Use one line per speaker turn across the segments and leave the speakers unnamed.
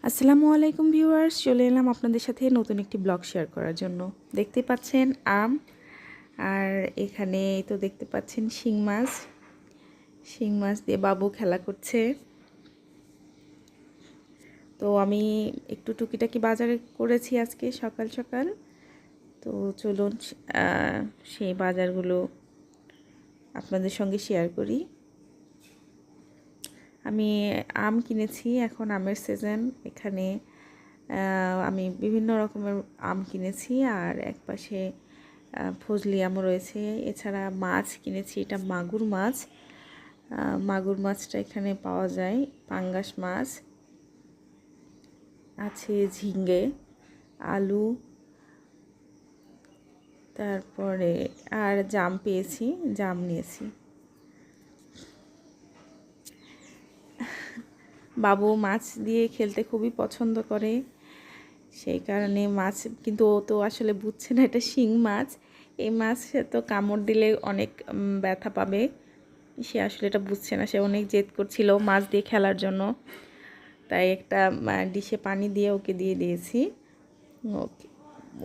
আসসালামু আলাইকুম ভিউয়ার্স, চলে এলাম আপনাদের সাথে নতুন একটি ব্লগ শেয়ার করার জন্য। দেখতে পাচ্ছেন আম, আর এখানে তো দেখতে পাচ্ছেন শিং মাছ দিয়ে বাবু খেলা করছে। তো আমি একটু টুকিটাকি বাজারে করেছি আজকে সকাল সকাল। তো চলুন সেই বাজারগুলো আপনাদের সঙ্গে শেয়ার করি। আমি আম কিনেছি, এখন আমের সিজন। এখানে আমি বিভিন্ন রকমের আম কিনেছি, আর একপাশে ফজলি আমও রয়েছে। এছাড়া মাছ কিনেছি, এটা মাগুর মাছ। মাগুর মাছটা এখানে পাওয়া যায়। পাঙ্গাস মাছ আছে, ঝিঙ্গে, আলু, তারপরে আর জাম পেয়েছি, জাম নিয়েছি। বাবু মাছ দিয়ে খেলতে খুবই পছন্দ করে, সেই কারণে মাছ, কিন্তু ও তো আসলে বুঝছে না এটা শিং মাছ। এই মাছ তো কামড় দিলে অনেক ব্যথা পাবে, সে আসলে এটা বুঝছে না। সে অনেক জেদ করছিল মাছ দিয়ে খেলার জন্য, তাই একটা ডিশে পানি দিয়ে ওকে দিয়ে দিয়েছি।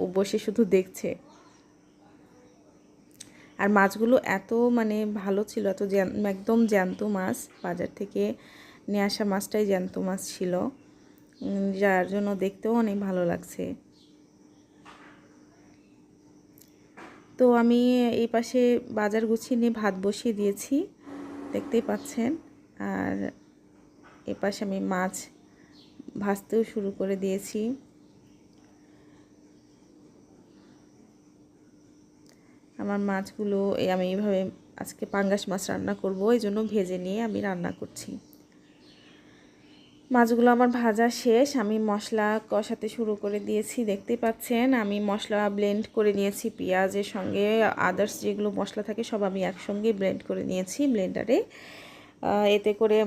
ও বসে শুধু দেখছে। আর মাছগুলো এত ভালো ছিল, এত একদম জ্যান্ত মাছ। বাজার থেকে নিয়ে আসা মাছটাই জ্যান্ত মাছ ছিল, যার জন্য দেখতেও অনেক ভালো লাগছে। তো আমি এই পাশে বাজার গুছিয়ে নিয়ে ভাত বসিয়ে দিয়েছি, দেখতেই পাচ্ছেন। আর এ পাশে আমি মাছ ভাজতেও শুরু করে দিয়েছি। আমার মাছগুলো আমি এইভাবে আজকে পাঙ্গাস মাছ রান্না করব, এই জন্য ভেজে নিয়ে আমি রান্না করছি। মাছগুলো আমার ভাজা শেষ, আমি মশলা কষাতে শুরু করে দিয়েছি। দেখতেই পাচ্ছেন আমি মশলা ব্লেন্ড করে নিয়েছি, পেঁয়াজের সঙ্গে আদার্স যেগুলো মশলা থাকে সব আমি একসঙ্গে ব্লেন্ড করে নিয়েছি ব্লেন্ডারে। এতে করে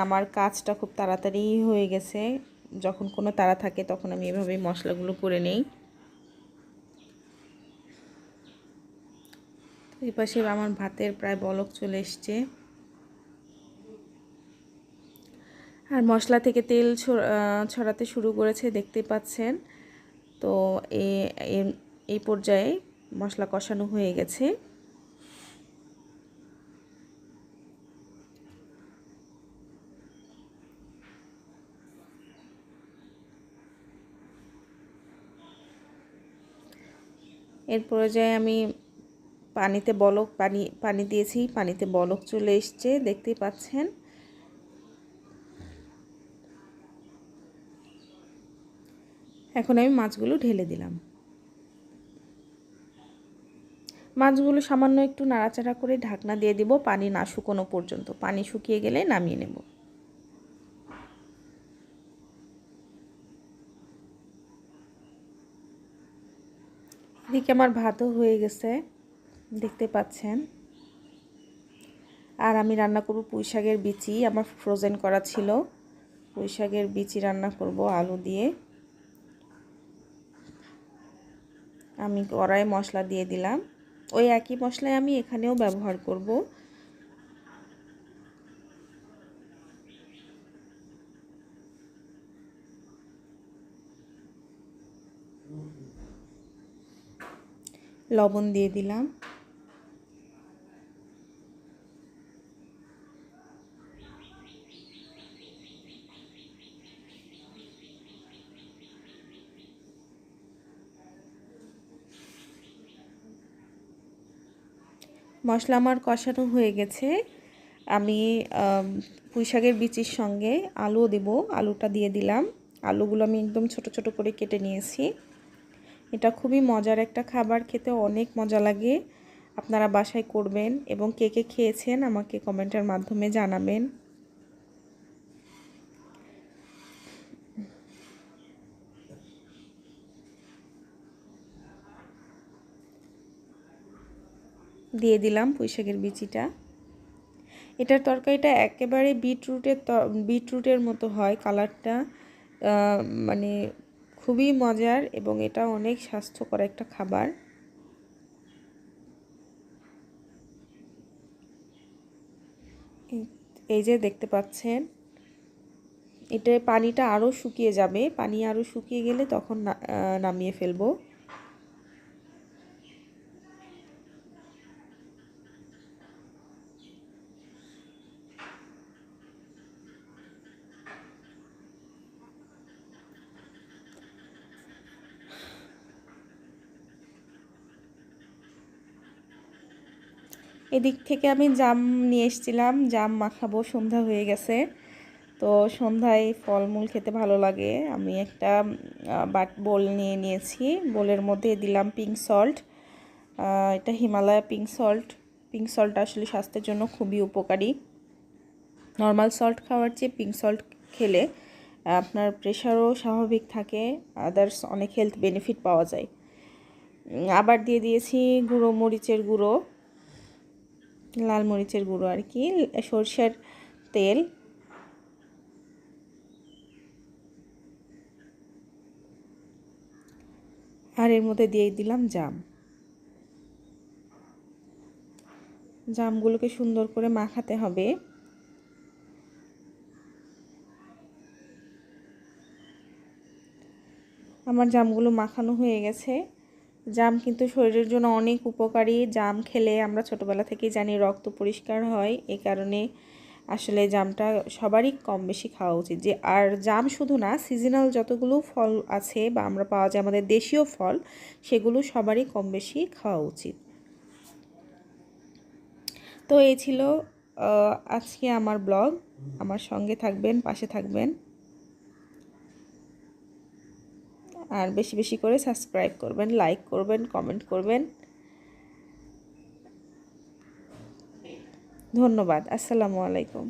আমার কাজটা খুব তাড়াতাড়ি হয়ে গেছে। যখন কোনো তাড়া থাকে তখন আমি এভাবে মশলাগুলো করে নেই। এই পাশে আমার ভাতের প্রায় বলক চলে এসছে, আর মশলা থেকে তেল ছড়াতে শুরু করেছে, দেখতে পাচ্ছেন। তো এই পর্যায়ে মশলা কষানো হয়ে গেছে। এর পর্যায়ে আমি পানি দিয়েছি, পানিতে বলক চলে এসছে, দেখতেই পাচ্ছেন। এখন আমি মাছগুলো ঢেলে দিলাম। মাছগুলো সামান্য একটু নাড়াচাড়া করে ঢাকনা দিয়ে দিব, পানি না শুকোনো পর্যন্ত। পানি শুকিয়ে গেলে নামিয়ে নেব। এদিকে আমার ভাতও হয়ে গেছে, দেখতে পাচ্ছেন। আর আমি রান্না করব পুঁই শাকের বিচি, আমার ফ্রোজেন করা ছিল। পুঁই শাকের বিচি রান্না করব আলু দিয়ে। আমি কড়াই মশলা দিয়ে দিলাম, ওই একই মশলাই আমি এখানেও ব্যবহার করব। লবণ দিয়ে দিলাম। মশলা আমার কষানো হয়ে গেছে। আমি পুঁই শাকের বিচির সঙ্গে আলুও দেব, আলুটা দিয়ে দিলাম। আলুগুলো আমি একদম ছোট ছোট করে কেটে নিয়েছি। এটা খুবই মজার একটা খাবার, খেতে অনেক মজা লাগে। আপনারা বাসায় করবেন, এবং কে কে খেয়েছেন আমাকে কমেন্টের মাধ্যমে জানাবেন। দিয়ে দিলাম পুঁই শাকের বিচিটা। এটার তরকারিটা একেবারে বিটরুটের মতো হয় কালারটা, মানে খুবই মজার, এবং এটা অনেক স্বাস্থ্যকর একটা খাবার। এই যে দেখতে পাচ্ছেন, এটা পানিটা আরও শুকিয়ে যাবে, পানি আরও শুকিয়ে গেলে তখন নামিয়ে ফেলবো। এদিক থেকে আমি জাম নিয়ে এসেছিলাম, জাম মাখাবো, সন্ধ্যা হয়ে গেছে। তো সন্ধ্যায় ফলমূল খেতে ভালো লাগে। আমি একটা বোল নিয়ে নিয়েছি, বোলের মধ্যে দিলাম পিঙ্ক সল্ট। এটা Himalaya pink salt. Pink salt আসলে স্বাস্থ্যের জন্য খুবই উপকারী। নর্মাল সল্ট খাওয়ার চেয়ে পিঙ্ক সল্ট খেলে আপনার প্রেশারও স্বাভাবিক থাকে, আদার্স অনেক হেলথ বেনিফিট পাওয়া যায়। আবার দিয়ে দিয়েছি গুঁড়ো মরিচের গুঁড়ো, লাল মরিচের গুঁড়ো আর কি, সরষের তেল, আর এর মধ্যে দিয়ে দিলাম জাম। জামগুলোকে সুন্দর করে মাখাতে হবে। আমার জামগুলো মাখানো হয়ে গেছে। জাম কিন্তু শরীরের জন্য অনেক উপকারী। জাম খেলে আমরা ছোটোবেলা থেকেই জানি রক্ত পরিষ্কার হয়, এই কারণে আসলে জামটা সবারই কম বেশি খাওয়া উচিত। যে আর জাম শুধু না, সিজনাল যতগুলো ফল আছে বা আমরা পাওয়া যায় আমাদের দেশীয় ফল, সেগুলো সবারই কম বেশি খাওয়া উচিত। তো এই ছিল আজকে আমার ব্লগ। আমার সঙ্গে থাকবেন, পাশে থাকবেন, আর বেশি বেশি করে সাবস্ক্রাইব করবেন, লাইক করবেন, কমেন্ট করবেন। ধন্যবাদ। আসসালামু আলাইকুম।